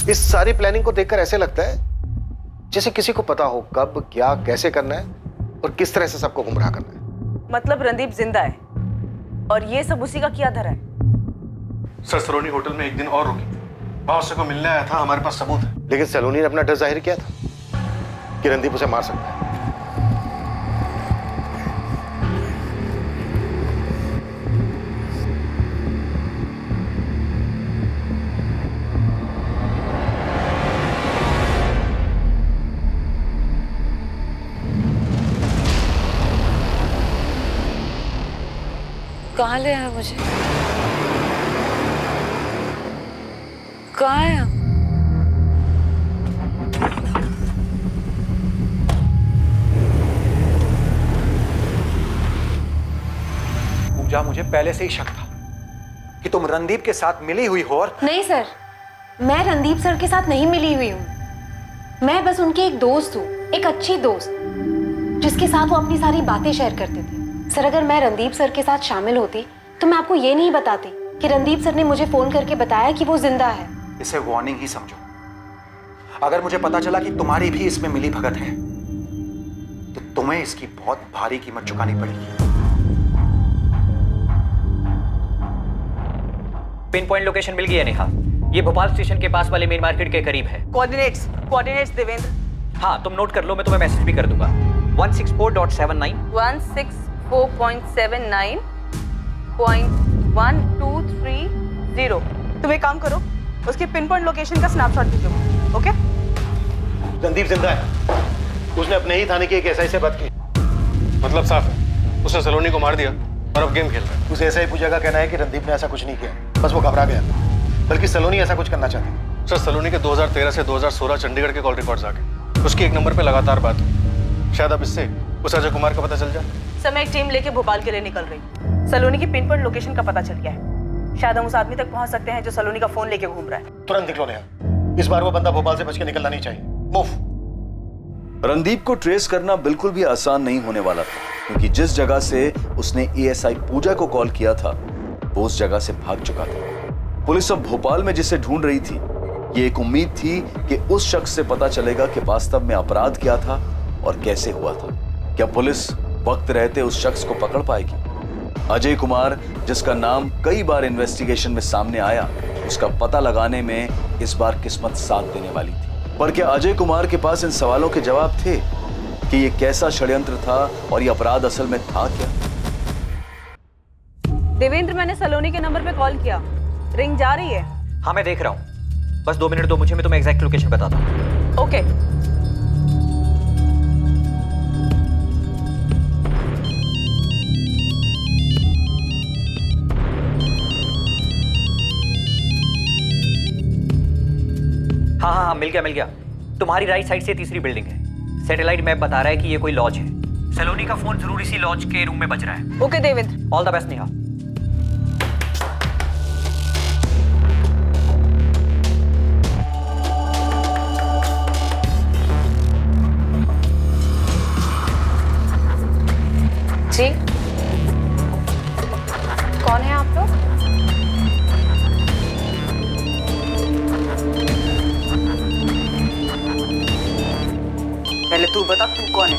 C: इस सारी प्लानिंग को देखकर ऐसे लगता है जैसे किसी को पता हो कब, क्या, कैसे करना है और किस तरह से सबको गुमराह करना है।
E: मतलब रणदीप जिंदा है और ये सब उसी का किया धरा है।
C: सर, सलोनी होटल में एक दिन और रुकी, वहां उससे को मिलने आया था, हमारे पास सबूत है। लेकिन सलोनी ने अपना डर जाहिर किया था कि रणदीप उसे मार सकता है।
B: कहाँ ले आया मुझे? कहाँ आया?
A: पूजा, मुझे पहले से ही शक था कि तुम रणदीप के साथ मिली हुई हो। और
H: नहीं सर, मैं रणदीप सर के साथ नहीं मिली हुई हूँ। मैं बस उनकी एक दोस्त हूँ, एक अच्छी दोस्त जिसके साथ वो अपनी सारी बातें शेयर करते थे। सर, अगर मैं रणदीप सर के साथ शामिल होती तो मैं आपको ये नहीं बताती कि रणदीप सर ने मुझे फोन करके बताया कि वो जिंदा है।
A: इसे वार्निंग ही समझो। अगर मुझे पता चला कि तुम्हारी भी इसमें मिली भगत है तो तुम्हें इसकी बहुत भारी कीमत चुकानी पड़ेगी।
L: पिन पॉइंट लोकेशन मिल गई है नेहा। ये भोपाल स्टेशन के पास वाले मेन मार्केट के करीब है।
E: कोऑर्डिनेट्स देवेंद्र।
L: हाँ, तुम नोट कर लो, मैं तुम्हें मैसेज भी कर दूंगा। 164.79
E: 164.79.1230। तुम एक काम करो, उसके पिन पॉइंट लोकेशन का स्नैपशॉट भेजो। ओके?
C: रणदीप जिंदा है। उसने अपने ही थाने की एक एसआई से बात की। मतलब साफ है, उसने सलोनी को मार दिया और अब गेम खेल रहा है। उस एसआई पूजा का कहना है कि रणदीप ने ऐसा कुछ नहीं किया, बस वो घबरा गया, बल्कि सलोनी ऐसा कुछ करना चाहती। सर, सलोनी के 2013 से 2016 चंडीगढ़ के कॉल रिकॉर्ड्स आ गए। उसकी एक नंबर पे लगातार बात हुई। शायद अब इससे
D: उस अजय कुमार का पता चल जाए।
E: सर मैं एक टीम लेके भोपाल के लिए निकल रही। सलोनी की पिन पॉइंट लोकेशन का पता चल गया है। शायद हम उस आदमी तक पहुंच सकते हैं जो सलोनी का फोन लेके घूम रहा है।
C: तुरंत निकलो नेहा, इस बार वो बंदा भोपाल से बच के निकलना नहीं चाहिए। मूव।
R: रणदीप को ट्रेस करना बिल्कुल भी आसान नहीं होने वाला था, क्योंकि जिस जगह से उसने एएसआई पूजा को कॉल किया था वो उस जगह से भाग चुका था। पुलिस अब भोपाल में जिसे ढूंढ रही थी, ये एक उम्मीद थी कि उस शख्स से पता चलेगा कि वास्तव में अपराध क्या था और कैसे हुआ था। क्या पुलिस वक्त रहते उस शख्स को पकड़ पाएगी? अजय कुमार, जिसका नाम कई बार इन्वेस्टिगेशन में सामने आया, उसका पता लगाने में इस बार किस्मत साथ देने वाली थी। पर क्या अजय कुमार के पास इन सवालों के जवाब थे कि ये कैसा षड्यंत्र था और ये अपराध असल में था क्या?
E: देवेंद्र, मैंने सलोनी के नंबर पे कॉल किया, रिंग जा रही है।
L: हाँ मैं देख रहा हूँ, बस 2 मिनट दो मुझे, मैं तुम्हें एग्जैक्ट लोकेशन बताता हूँ।
E: ओके।
L: हाँ हाँ हाँ, मिल गया। तुम्हारी राइट साइड से तीसरी बिल्डिंग है। सैटेलाइट मैप बता रहा है कि ये कोई लॉज है। सलोनी का फोन जरूर इसी लॉज के रूम में बज रहा है।
E: Okay Devendra,
L: all the best Neha.
H: जी, कौन है आप लोग?
G: पहले तू बता, तू कौन है?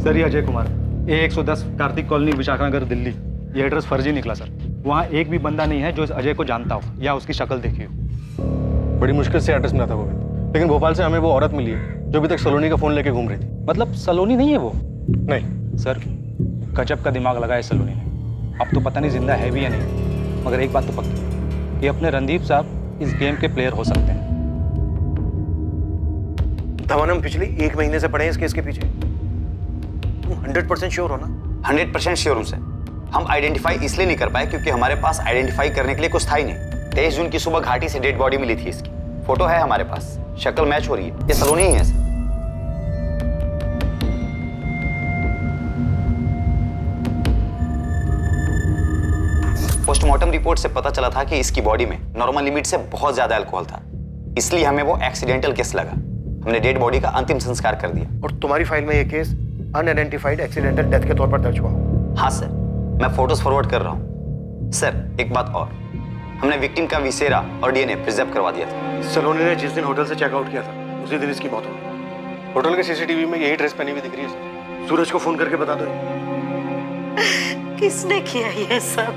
D: सर ये अजय कुमार, A110 कार्तिक कॉलोनी, विशाखानगर, दिल्ली। ये एड्रेस फर्जी निकला सर। वहाँ एक भी बंदा नहीं है जो इस अजय को जानता हो या उसकी शक्ल देखी हो। बड़ी मुश्किल से एड्रेस मिला था वो, लेकिन भोपाल से हमें वो औरत मिली है जो अभी तक सलोनी का फोन लेके घूम रही थी।
F: मतलब सलोनी नहीं है वो?
D: नहीं
F: सर, गजब का दिमाग लगाया सलोनी ने। अब तो पता नहीं जिंदा है भी या नहीं, मगर एक बात तो पक्की कि अपने रणदीप साहब इस गेम के प्लेयर हो सकते हैं।
C: धवन, हम पिछले 1 महीने से पड़े हैं इस केस के पीछे। तुम 100% श्योर हो ना?
S: 100% श्योर हूं सर। हम आइडेंटिफाई इसलिए नहीं कर पाए क्योंकि हमारे पास आइडेंटिफाई करने के लिए कुछ था ही नहीं। 23 जून की सुबह घाटी से डेड बॉडी मिली थी इसकी, फोटो है हमारे पास, शक्ल मैच हो रही है, ये सलोनी ही है सर। पोस्टमार्टम रिपोर्ट से पता चला था कि इसकी बॉडी में नॉर्मल लिमिट से बहुत ज्यादा अल्कोहल था, इसलिए हमें वो एक्सीडेंटल केस लगा। हमने डेड बॉडी का अंतिम संस्कार कर दिया।
C: और तुम्हारी फाइल में ये केस अनआइडेंटिफाइड एक्सीडेंटल डेथ के तौर पर दर्ज हुआ।
S: हाँ सर, मैं फोटोज फॉरवर्ड कर रहा हूँ। सर एक बात और, हमने विक्टिम का विसेरा और डीएनए प्रिजर्व करवा दिया था।
C: सलोनी ने जिस दिन होटल से चेकआउट किया था उसी दिन इसकी मौत हो गई।
D: होटल के सीसीटीवी में यही ड्रेस पहनी हुई दिख रही है सर।
C: सूरज को फोन करके बता दो।
N: किसने किया ये सब?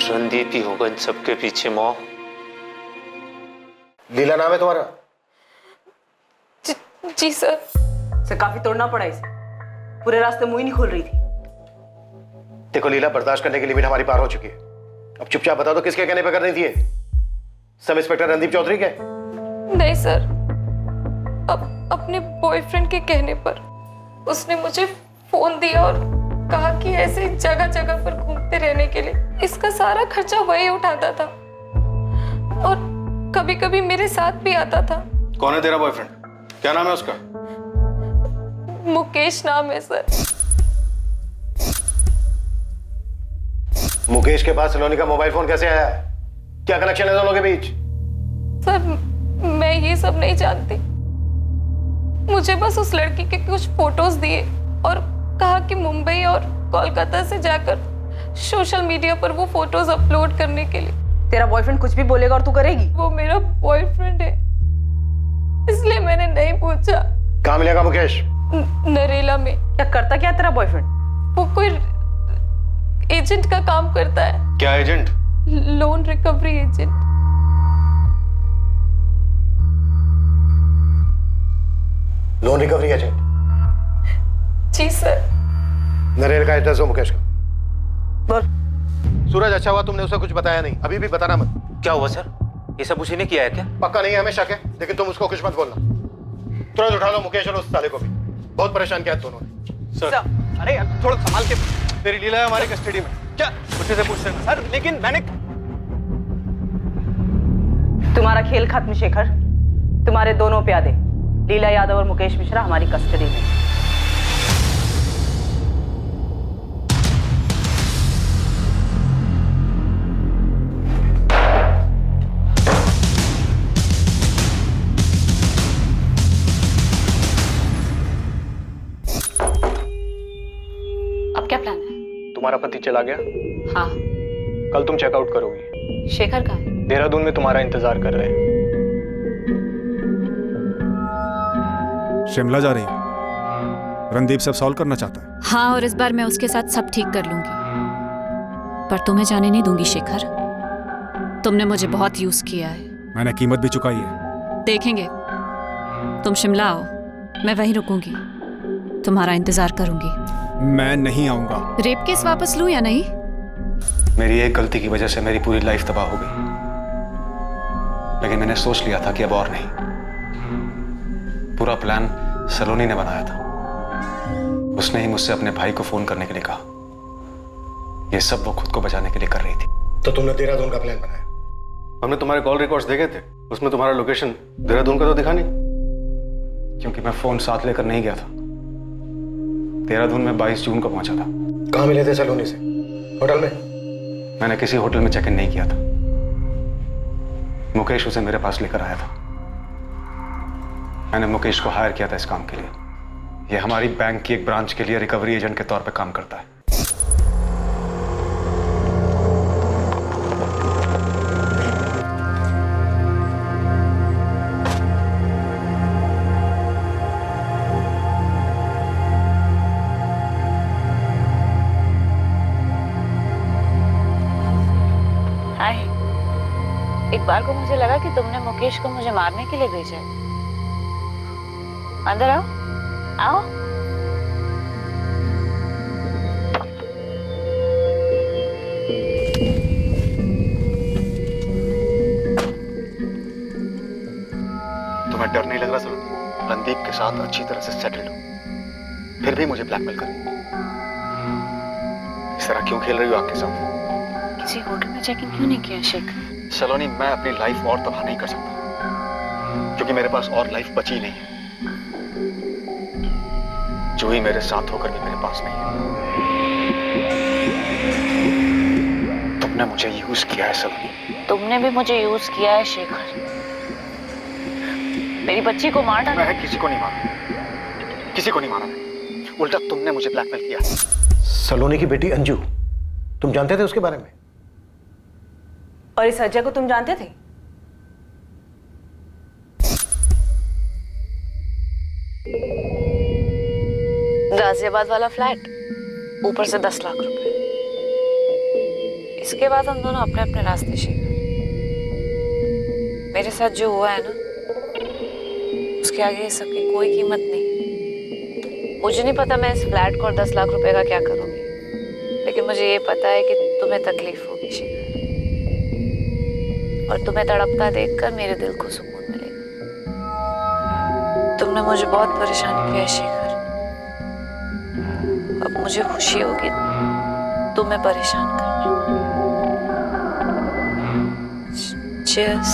J: रणदीप ही होगा इन सबके पीछे। मॉम,
C: लीला नाम है तुम्हारा?
E: जी सर। सर काफी तोड़ना पड़ा इसे, पूरे रास्ते मुंह ही नहीं खोल रही थी।
C: देखो लीला, बर्दाश्त करने की लिमिट हमारी पार हो चुकी है। अब चुपचाप बता दो किसके कहने पर कर रही थी ये? सब इंस्पेक्टर रणदीप चौधरी के?
B: नहीं सर, अपने बॉयफ्रेंड के कहने पर उसने मुझे फोन दिया और कहा कि ऐसे जगह जगह पर घूमते रहने के लिए इसका सारा खर्चा वही उठाता था और कभी कभी मेरे साथ भी आता था।
D: कौन है तेरा बॉयफ्रेंड? क्या नाम है उसका?
B: मुकेश नाम है सर।
C: मुकेश के पास सलोनी का मोबाइल फोन कैसे आया? क्या कनेक्शन है दोनों के बीच?
B: सर मैं ये सब नहीं जानती, मुझे बस उस लड़की के कुछ फोटोज दिए और कहा कि मुंबई और कोलकाता से जाकर सोशल मीडिया पर वो फोटोज अपलोड करने के लिए।
E: तेरा बॉयफ्रेंड कुछ भी बोलेगा और तू करेगी?
B: वो मेरा बॉयफ्रेंड है, इसलिए मैंने नहीं पूछा।
C: कहाँ मिलेगा मुकेश?
B: नरेला में।
E: क्या करता क्या तेरा बॉयफ्रेंड?
B: वो कोई एजेंट का काम करता है।
D: क्या agent?
B: Loan recovery agent.
C: Loan recovery agent?
B: जी सर।
C: नरेल का एड्रेस हो मुकेश का?
E: बोल।
C: सूरज, अच्छा हुआ तुमने उसे कुछ बताया नहीं, अभी भी बताना मत।
J: क्या हुआ सर? ये सब उसी ने किया है क्या?
C: पक्का नहीं है, हमें शक है, लेकिन तुम उसको कुछ मत बोलना। तुरंत उठा लो मुकेश और उस साले को भी, बहुत परेशान किया दोनों ने।
D: सर अरे यार थोड़ा संभाल के, तेरी लीला है हमारी कस्टडी में। क्या मुझे से पूछते हैं सर? लेकिन मैंने
E: तुम्हारा खेल खत्म शेखर, तुम्हारे दोनों प्यादे लीला यादव और मुकेश मिश्रा हमारी कस्टडी में।
O: अब क्या प्लान है?
D: तुम्हारा पति चला गया,
O: हाँ।
D: कल तुम चेकआउट करोगी।
O: शेखर का?
D: देहरादून में तुम्हारा इंतजार कर रहे हैं।
A: शिमला जा रही है। रणदीप सब सॉल्व करना चाहता है।
B: हाँ, और इस बार मैं उसके साथ सब ठीक कर लूंगी, पर तुम्हें जाने नहीं दूंगी शेखर। तुमने मुझे बहुत यूज किया है।
A: मैंने कीमत भी चुकाई है।
B: देखेंगे। तुम शिमला आओ, मैं वहीं रुकूंगी, तुम्हारा इंतजार करूंगी।
A: मैं नहीं आऊंगा।
B: रेप केस वापस लूं या नहीं?
A: मेरी एक गलती की वजह से मेरी पूरी लाइफ तबाह हो गई, लेकिन मैंने सोच लिया था कि अब और नहीं। पूरा प्लान सलोनी ने बनाया था। उसने ही मुझसे अपने भाई को फोन करने के लिए कहा। ये सब वो खुद को बचाने के लिए कर रही थी।
C: तो तुमने देहरादून का प्लान बनाया?
D: हमने तुम्हारे कॉल रिकॉर्ड्स देखे थे, उसमें तुम्हारा लोकेशन देहरादून का तो दिखा नहीं।
A: क्योंकि मैं फोन साथ लेकर नहीं गया था। देहरादून में 22 जून को पहुंचा था।
C: कहाँ मिले थे सलोनी से? होटल में?
A: मैंने किसी होटल में चेक इन नहीं किया था। मुकेश उसे मेरे पास लेकर आया था। मैंने मुकेश को हायर किया था इस काम के लिए। यह हमारी बैंक की एक ब्रांच के लिए रिकवरी एजेंट के तौर पे काम करता है।
T: हाय। एक बार को मुझे लगा कि तुमने मुकेश को मुझे मारने के लिए भेजा है। अंदर आओ, आओ।
A: तुम्हें डर नहीं लग रहा सलोनी? रणदीप के साथ अच्छी तरह से सेटल्ड हो, फिर भी मुझे ब्लैकमेल कर रही हो। इस तरह क्यों खेल रही हो आपके साथ?
T: किसी होटल में चेक इन क्यों नहीं किया शेखर?
A: सलोनी, मैं अपनी लाइफ और तबाह नहीं कर सकता, क्योंकि मेरे पास और लाइफ बची नहीं है। जो ही मेरे साथ होकर भी मेरे पास नहीं है। तुमने मुझे यूज किया है सलोनी।
T: तुमने भी मुझे यूज किया है शेखर। मेरी बच्ची को मार डाला।
A: मैं किसी को नहीं मारा, किसी को नहीं मारा मैं। उल्टा तुमने मुझे ब्लैकमेल किया।
C: सलोनी की बेटी अंजू, तुम जानते थे उसके बारे में?
E: और इस अजय को तुम जानते थे?
T: गाजियाबाद वाला फ्लैट, ऊपर से 10 लाख रुपए। इसके बाद हम दोनों अपने अपने रास्ते शेखर। मेरे साथ जो हुआ है ना, उसके आगे इस सबकी कोई कीमत नहीं। मुझे नहीं पता मैं इस फ्लैट को और 10 लाख रुपए का क्या करूंगी, लेकिन मुझे ये पता है कि तुम्हें तकलीफ होगी शेखर, और तुम्हें तड़पता देखकर मेरे दिल को सुकून मिलेगा। तुमने मुझे बहुत परेशान किया है शेखर। अब मुझे खुशी होगी तुम्हें परेशान करना। Cheers.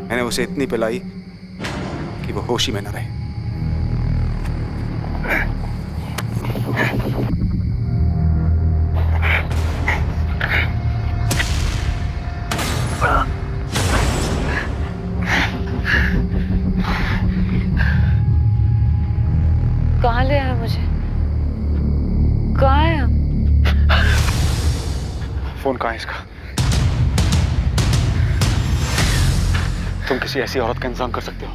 A: मैंने उसे इतनी पिलाई कि वो होश ही में न रहे।
T: कहाँ ले आया मुझे? कहाँ है हम?
A: फोन कहाँ है इसका? तुम किसी ऐसी औरत का इंतजाम कर सकते हो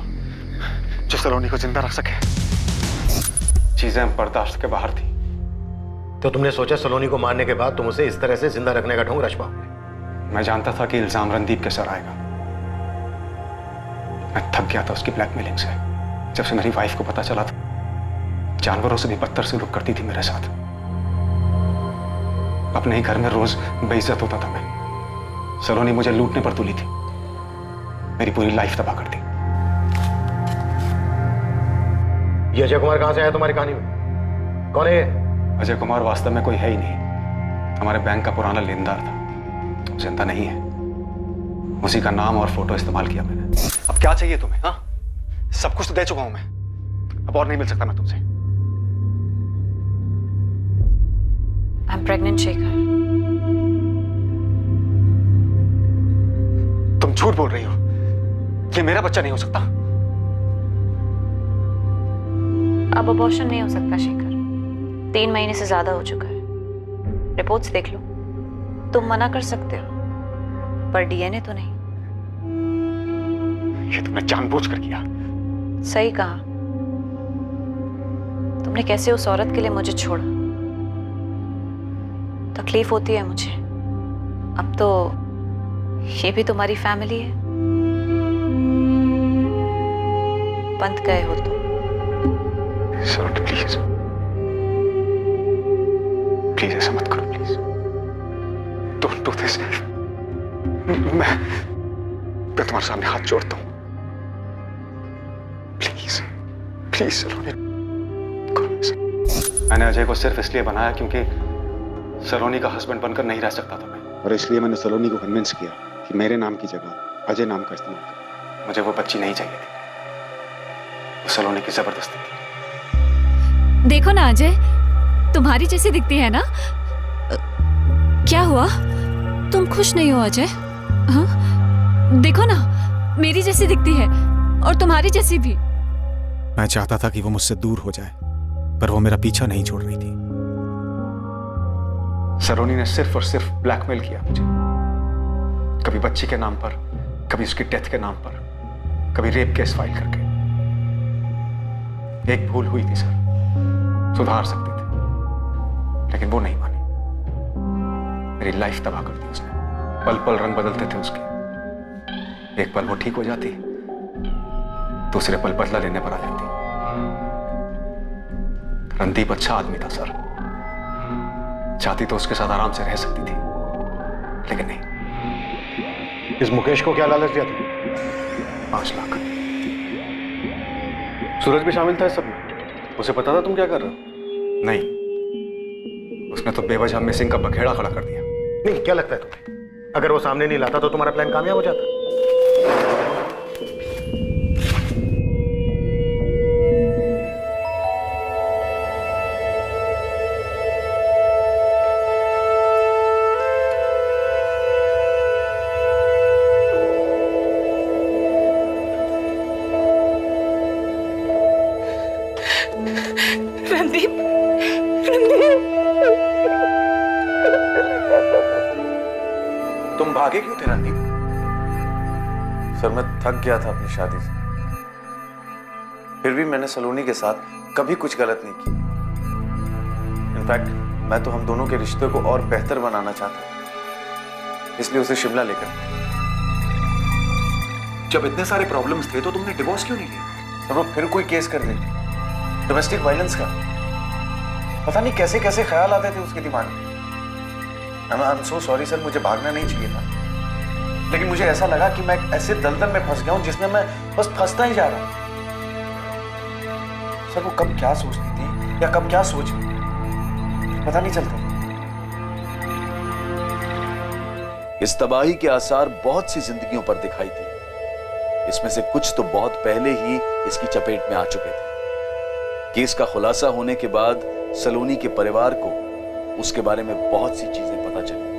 A: जो सलोनी को जिंदा रख सके। चीजें बर्दाश्त के बाहर थी।
C: तो तुमने सोचा सलोनी को मारने के बाद तुम उसे इस तरह से जिंदा रखने का ढोंग रच पाओगे?
A: मैं जानता था कि इल्जाम रणदीप के सर आएगा। मैं थक गया था उसकी ब्लैकमेलिंग से। जब से मेरी वाइफ को पता चला था, जानवरों से भी बदतर सलूक करती थी मेरे साथ। अपने ही घर में रोज बेइज्जत होता था मैं। सलोनी मुझे लूटने पर तुली थी, मेरी पूरी लाइफ तबाह कर दी।
C: ये अजय कुमार कहां से आया तुम्हारी कहानी में? कौन है ये?
A: अजय कुमार वास्तव में कोई है ही नहीं। हमारे बैंक का पुराना लेनदार था, वो जिंदा नहीं है। उसी का नाम और फोटो इस्तेमाल किया मैंने। अब क्या चाहिए तुम्हें? हाँ, सब कुछ तो दे चुका हूं मैं, अब और नहीं मिल सकता मैं तुमसे।
T: I am pregnant Shekhar.
A: तुम झूठ बोल रही हो, ये मेरा बच्चा नहीं हो सकता।
T: अब अबॉर्शन नहीं हो सकता शेखर, 3 महीने से ज्यादा हो चुका है। रिपोर्ट्स देख लो, तुम मना कर सकते हो पर डीएनए तो नहीं।
A: ये तुमने जानबूझकर किया।
T: सही कहा। तुमने कैसे उस औरत के लिए मुझे छोड़ा। तकलीफ होती है मुझे, अब तो ये भी तुम्हारी फैमिली है। बंद गए हो तुम।
A: सर प्लीज प्लीज ऐसा मत करो, प्लीज डोंट डू दिस। मैं तुम्हारे सामने हाथ जोड़ता हूं, प्लीज प्लीज सलोनी। मैंने अजय को सिर्फ इसलिए बनाया क्योंकि सलोनी का हस्बैंड बनकर नहीं रह सकता था मैं, और इसलिए मैंने सलोनी को कन्विंस किया कि मेरे नाम की जगह अजय नाम का इस्तेमाल करें। मुझे वो बच्ची नहीं चाहिए थी, वो सलोनी की जबरदस्ती थी।
B: देखो ना अजय, तुम्हारी जैसी दिखती है ना। क्या हुआ, तुम खुश नहीं हो अजय? हाँ, देखो ना, मेरी जैसी दिखती है और तुम्हारी जैसी भी।
A: मैं चाहता था कि वो मुझसे दूर हो जाए, पर वो मेरा पीछा नहीं छोड़ रही थी। सलोनी ने सिर्फ और सिर्फ ब्लैकमेल किया मुझे, कभी बच्ची के नाम पर, कभी उसकी डेथ के नाम पर, कभी रेप केस फाइल करके। एक भूल हुई थी सर, सुधार सकते थे, लेकिन वो नहीं मानी। मेरी लाइफ तबाह कर दी उसने। पल पल रंग बदलते थे उसके। एक पल वो ठीक हो जाती, दूसरे पल बदला लेने पर आ जाती। रणदीप अच्छा आदमी था सर, चाहती तो उसके साथ आराम से रह सकती थी, लेकिन नहीं।
C: इस मुकेश को क्या लालच दिया था?
A: 5 लाख।
C: सूरज भी शामिल था इस सब में? उसे पता था तुम क्या कर रहे हो?
A: नहीं, उसने तो बेवजह मिसिंग का बखेड़ा खड़ा कर दिया।
C: नहीं, क्या लगता है तुम्हें, अगर वो सामने नहीं लाता तो तुम्हारा प्लान कामयाब हो जाता?
N: रणदीप, रणदीप,
R: तुम भागे क्यों थे रणदीप? सर, मैं थक गया था अपनी शादी से। फिर भी मैंने सलोनी के साथ कभी कुछ गलत नहीं किया। इनफैक्ट मैं तो हम दोनों के रिश्ते को और बेहतर बनाना चाहता, इसलिए उसे शिमला लेकर। जब इतने सारे प्रॉब्लम्स थे तो तुमने डिवोर्स क्यों नहीं लिया? सर, वो फिर कोई केस कर देती, डोमेस्टिक वायलेंस का। पता नहीं कैसे कैसे ख्याल आते थे उसके दिमाग में। I am so sorry sir, मुझे भागना नहीं चाहिए था, लेकिन मुझे ऐसा लगा कि मैं ऐसे दलदल में फंस गया हूं जिसमें मैं बस फंसता ही जा रहा हूं। सर, वो कब क्या सोचती थी या कब क्या सोच रही, पता नहीं चलता। इस तबाही के आसार बहुत सी जिंदगियों पर दिखाई दी। इसमें से कुछ तो बहुत पहले ही इसकी चपेट में आ चुके थे। केस का खुलासा होने के बाद सलोनी के परिवार को उसके बारे में बहुत सी चीजें पता चली।